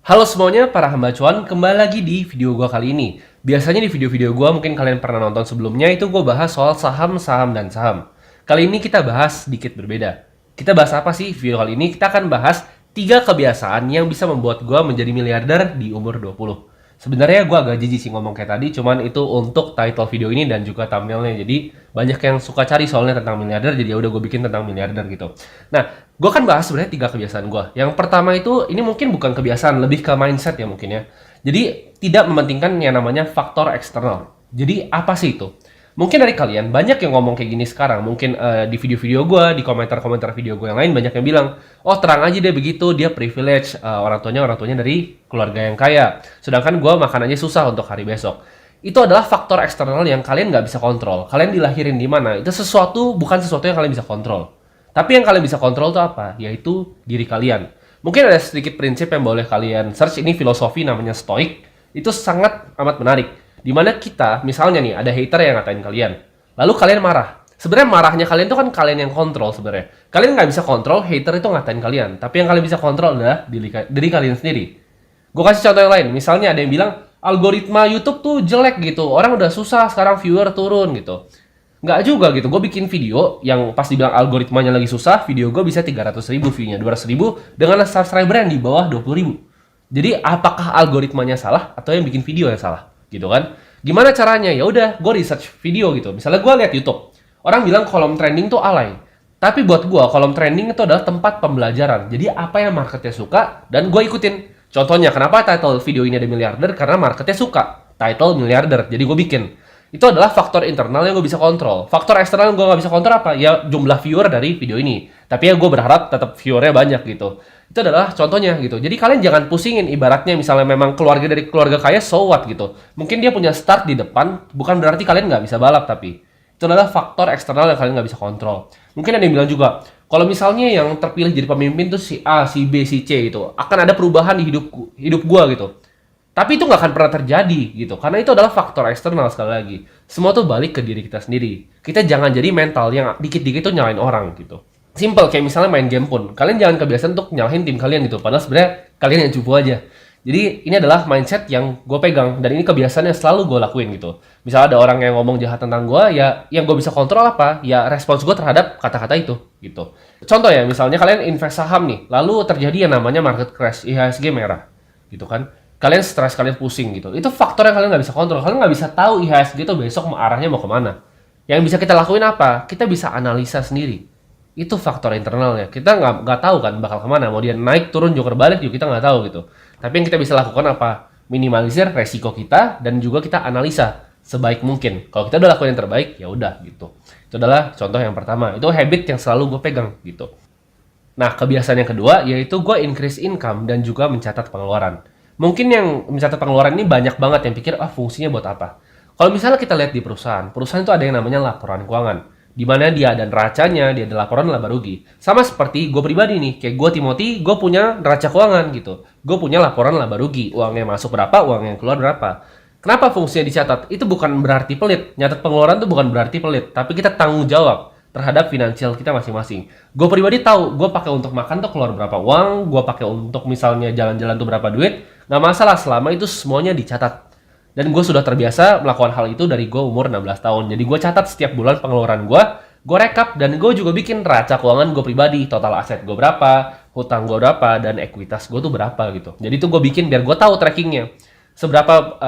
Halo semuanya para hamba cuan, kembali lagi di video gua kali ini. Biasanya di video-video gua mungkin kalian pernah nonton sebelumnya itu gua bahas soal saham, saham, dan saham. Kali ini kita bahas sedikit berbeda. Kita bahas apa sih video kali ini? Kita akan bahas 3 kebiasaan yang bisa membuat gua menjadi miliarder di umur 20. Sebenarnya gua agak jijik sih ngomong kayak tadi, cuman itu untuk title video ini dan juga thumbnailnya. Jadi banyak yang suka cari soalnya tentang miliarder, jadi ya udah gue bikin tentang miliarder gitu. Nah, gue kan bahas sebenarnya 3 kebiasaan gue. Yang pertama itu, ini mungkin bukan kebiasaan, lebih ke mindset ya mungkin ya. Jadi, tidak mementingkan yang namanya faktor eksternal. Jadi, apa sih itu? Mungkin dari kalian, banyak yang ngomong kayak gini sekarang. Mungkin di video-video gue, di komentar-komentar video gue yang lain, banyak yang bilang, oh terang aja deh begitu, dia privilege, orang tuanya dari keluarga yang kaya. Sedangkan gue makan aja susah untuk hari besok. Itu adalah faktor eksternal yang kalian nggak bisa kontrol. Kalian dilahirin di mana? Itu bukan sesuatu yang kalian bisa kontrol. Tapi yang kalian bisa kontrol itu apa? Yaitu diri kalian. Mungkin ada sedikit prinsip yang boleh kalian search. Ini filosofi namanya Stoik. Itu sangat amat menarik. Dimana kita, misalnya nih, ada hater yang ngatain kalian. Lalu kalian marah. Sebenarnya marahnya kalian itu kan kalian yang kontrol sebenarnya. Kalian nggak bisa kontrol hater itu ngatain kalian. Tapi yang kalian bisa kontrol adalah diri kalian sendiri. Gue kasih contoh yang lain. Misalnya ada yang bilang, algoritma YouTube tuh jelek gitu. Orang udah susah, sekarang viewer turun gitu. Nggak juga gitu. Gue bikin video yang pas dibilang algoritmanya lagi susah, video gue bisa 300.000 view-nya, 200.000 dengan subscriber yang di bawah 20.000. Jadi apakah algoritmanya salah atau yang bikin video yang salah? Gitu kan? Gimana caranya? Ya udah, gue research video gitu. Misalnya gue lihat YouTube. Orang bilang kolom trending tuh alay. Tapi buat gue, kolom trending itu adalah tempat pembelajaran. Jadi apa yang marketnya suka, dan gue ikutin. Contohnya, kenapa title video ini ada miliarder? Karena marketnya suka. Title miliarder, jadi gue bikin. Itu adalah faktor internal yang gue bisa kontrol. Faktor eksternal yang gue nggak bisa kontrol apa? Ya jumlah viewer dari video ini. Tapi ya gue berharap tetap viewernya banyak gitu. Itu adalah contohnya gitu. Jadi kalian jangan pusingin ibaratnya misalnya memang keluarga dari keluarga kaya, so what gitu. Mungkin dia punya start di depan, bukan berarti kalian nggak bisa balap tapi. Itu adalah faktor eksternal yang kalian nggak bisa kontrol. Mungkin ada yang bilang juga, kalau misalnya yang terpilih jadi pemimpin tuh si A, si B, si C gitu, akan ada perubahan di hidup gua gitu. Tapi itu nggak akan pernah terjadi gitu, karena itu adalah faktor eksternal sekali lagi. Semua tuh balik ke diri kita sendiri. Kita jangan jadi mental yang dikit-dikit tuh nyalain orang gitu. Simple kayak misalnya main game pun, kalian jangan kebiasaan untuk nyalahin tim kalian gitu. Padahal sebenarnya kalian yang cupu aja. Jadi ini adalah mindset yang gue pegang dan ini kebiasaan yang selalu gue lakuin gitu. Misalnya ada orang yang ngomong jahat tentang gue, ya yang gue bisa kontrol apa? Ya respons gue terhadap kata-kata itu gitu. Contoh ya, misalnya kalian invest saham nih, lalu terjadi yang namanya market crash, IHSG merah, gitu kan? Kalian stres, kalian pusing gitu. Itu faktor yang kalian nggak bisa kontrol. Kalian nggak bisa tahu IHSG itu besok arahnya mau kemana. Yang bisa kita lakuin apa? Kita bisa analisa sendiri. Itu faktor internalnya. Kita nggak tahu kan bakal kemana. Mau dia naik, turun, joker balik juga kita nggak tahu gitu. Tapi yang kita bisa lakukan apa? Minimalisir resiko kita dan juga kita analisa sebaik mungkin. Kalau kita udah lakukan yang terbaik, ya udah gitu. Itu adalah contoh yang pertama. Itu habit yang selalu gue pegang gitu. Nah, kebiasaan yang kedua yaitu gue increase income dan juga mencatat pengeluaran. Mungkin yang mencatat pengeluaran ini banyak banget yang pikir, fungsinya buat apa? Kalau misalnya kita lihat di perusahaan itu ada yang namanya laporan keuangan. Di mana dia ada neracanya, dia ada laporan laba rugi. Sama seperti gue pribadi nih, kayak gue Timothy, gue punya neraca keuangan gitu. Gue punya laporan laba rugi, uangnya masuk berapa, uang yang keluar berapa. Kenapa fungsinya dicatat? Itu bukan berarti pelit. Nyatat pengeluaran itu bukan berarti pelit, tapi kita tanggung jawab terhadap finansial kita masing-masing. Gue pribadi tahu, gue pakai untuk makan tuh keluar berapa uang, gue pakai untuk misalnya jalan-jalan tuh berapa duit, nggak masalah selama itu semuanya dicatat. Dan gue sudah terbiasa melakukan hal itu dari gue umur 16 tahun. Jadi gue catat setiap bulan pengeluaran gue rekap, dan gue juga bikin neraca keuangan gue pribadi, total aset gue berapa, hutang gue berapa, dan ekuitas gue tuh berapa gitu. Jadi itu gue bikin biar gue tahu trackingnya. Seberapa,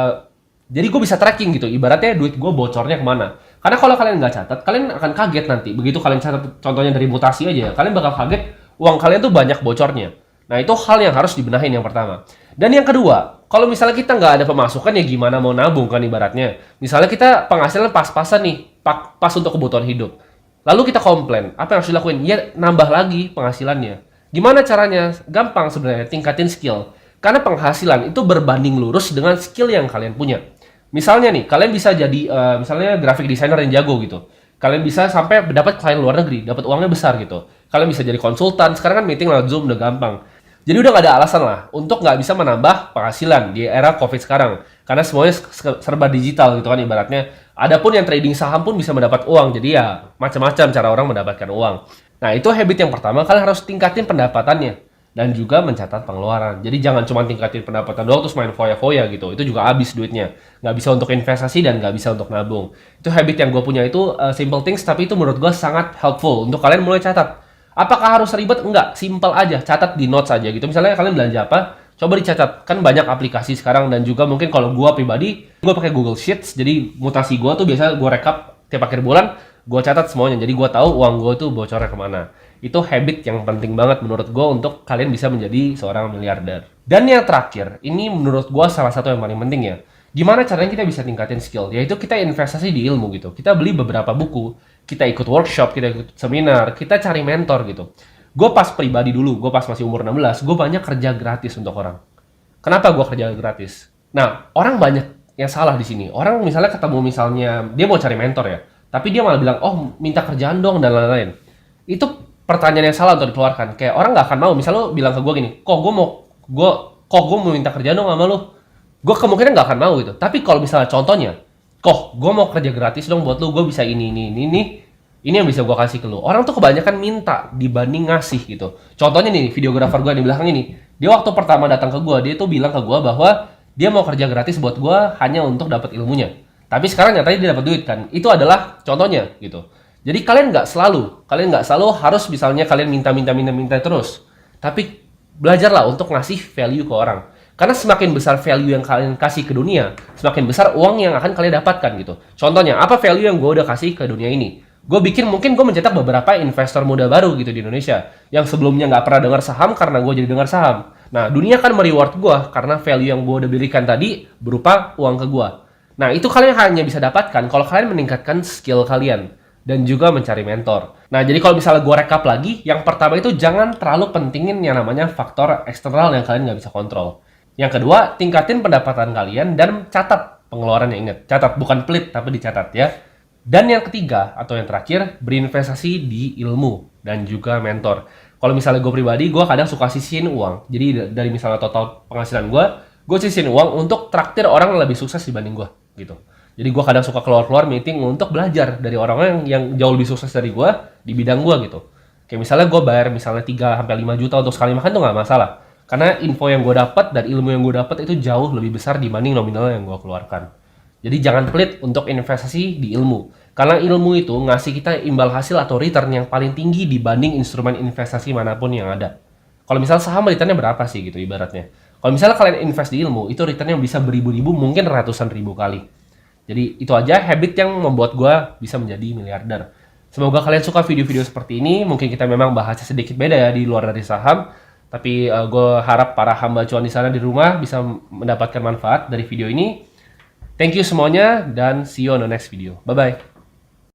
jadi gue bisa tracking gitu, ibaratnya duit gue bocornya kemana. Karena kalau kalian nggak catat, kalian akan kaget nanti. Begitu kalian catat, contohnya dari mutasi aja, kalian bakal kaget uang kalian tuh banyak bocornya. Nah itu hal yang harus dibenahin yang pertama. Dan yang kedua, kalau misalnya kita nggak ada pemasukan ya gimana mau nabung kan ibaratnya. Misalnya kita penghasilan pas-pasan nih, pas untuk kebutuhan hidup. Lalu kita komplain, apa yang harus dilakuin? Ya nambah lagi penghasilannya. Gimana caranya? Gampang sebenarnya, tingkatin skill. Karena penghasilan itu berbanding lurus dengan skill yang kalian punya. Misalnya nih, kalian bisa jadi misalnya graphic designer yang jago gitu. Kalian bisa sampai dapat klien luar negeri, dapat uangnya besar gitu. Kalian bisa jadi konsultan. Sekarang kan meeting lewat Zoom udah gampang. Jadi udah gak ada alasan lah untuk nggak bisa menambah penghasilan di era COVID sekarang. Karena semuanya serba digital gitu kan ibaratnya. Adapun yang trading saham pun bisa mendapat uang. Jadi ya macam-macam cara orang mendapatkan uang. Nah itu habit yang pertama, kalian harus tingkatin pendapatannya. dan juga mencatat pengeluaran. Jadi jangan cuma tingkatin pendapatan doang terus main foya-foya gitu. Itu juga habis duitnya. Nggak bisa untuk investasi dan nggak bisa untuk nabung. Itu habit yang gue punya itu simple things, tapi itu menurut gue sangat helpful untuk kalian mulai catat. Apakah harus ribet? Enggak, simple aja. Catat di notes aja gitu. Misalnya kalian belanja apa, coba dicatat. Kan banyak aplikasi sekarang, dan juga mungkin kalau gue pribadi, gue pakai Google Sheets. Jadi mutasi gue tuh biasa gue rekap tiap akhir bulan, gue catat semuanya. Jadi gue tahu uang gue tuh bocornya kemana. Itu habit yang penting banget menurut gue untuk kalian bisa menjadi seorang miliarder. Dan yang terakhir, ini menurut gue salah satu yang paling penting ya. Gimana caranya kita bisa tingkatin skill? Yaitu kita investasi di ilmu gitu. Kita beli beberapa buku, kita ikut workshop, kita ikut seminar, kita cari mentor gitu. Gue pas pribadi dulu, gue pas masih umur 16, gue banyak kerja gratis untuk orang. Kenapa gue kerja gratis? Nah, orang banyak yang salah di sini. Orang misalnya ketemu dia mau cari mentor ya, tapi dia malah bilang, oh minta kerjaan dong dan lain-lain. Itu pertanyaan yang salah untuk dikeluarkan. Kayak orang nggak akan mau. Misal lo bilang ke gue gini, kok gue mau minta kerjaan dong sama lo. Gue kemungkinan nggak akan mau gitu. Tapi kalau misalnya contohnya, gue mau kerja gratis dong buat lo, gue bisa ini yang bisa gue kasih ke lo. Orang tuh kebanyakan minta dibanding ngasih gitu. Contohnya nih, videografer gue di belakang ini, dia waktu pertama datang ke gue, dia tuh bilang ke gue bahwa dia mau kerja gratis buat gue hanya untuk dapat ilmunya. Tapi sekarang nyatanya dia dapat duit kan. Itu adalah contohnya gitu. Jadi kalian nggak selalu harus misalnya kalian minta terus. Tapi belajarlah untuk ngasih value ke orang. Karena semakin besar value yang kalian kasih ke dunia, semakin besar uang yang akan kalian dapatkan gitu. Contohnya, apa value yang gue udah kasih ke dunia ini? Mungkin gue mencetak beberapa investor muda baru gitu di Indonesia yang sebelumnya nggak pernah dengar saham karena gue jadi dengar saham. Nah, dunia kan mereward gue karena value yang gue udah berikan tadi berupa uang ke gue. Nah, itu kalian hanya bisa dapatkan kalau kalian meningkatkan skill kalian dan juga mencari mentor. Nah, jadi kalau misalnya gue rekap lagi, yang pertama itu jangan terlalu pentingin yang namanya faktor eksternal yang kalian nggak bisa kontrol. Yang kedua, tingkatin pendapatan kalian dan catat pengeluarannya. Ingat, catat, bukan pelit, tapi dicatat ya. Dan yang ketiga, atau yang terakhir, berinvestasi di ilmu dan juga mentor. Kalau misalnya gue pribadi, gue kadang suka sisihin uang. Jadi dari misalnya total penghasilan gue sisihin uang untuk traktir orang yang lebih sukses dibanding gue gitu. Jadi gue kadang suka keluar-keluar meeting untuk belajar dari orang-orang yang jauh lebih sukses dari gue di bidang gue gitu. Kayak misalnya gue bayar misalnya 3-5 juta untuk sekali makan tuh nggak masalah. Karena info yang gue dapat dan ilmu yang gue dapat itu jauh lebih besar dibanding nominal yang gue keluarkan. Jadi jangan pelit untuk investasi di ilmu. Karena ilmu itu ngasih kita imbal hasil atau return yang paling tinggi dibanding instrumen investasi manapun yang ada. Kalau misalnya saham returnnya berapa sih gitu ibaratnya. Kalau misalnya kalian invest di ilmu, itu returnnya bisa beribu-ribu, mungkin ratusan ribu kali. Jadi itu aja habit yang membuat gue bisa menjadi miliarder. Semoga kalian suka video-video seperti ini. Mungkin kita memang bahasnya sedikit beda ya di luar dari saham. Tapi gue harap para hamba cuan di sana di rumah bisa mendapatkan manfaat dari video ini. Thank you semuanya dan see you on the next video. Bye-bye.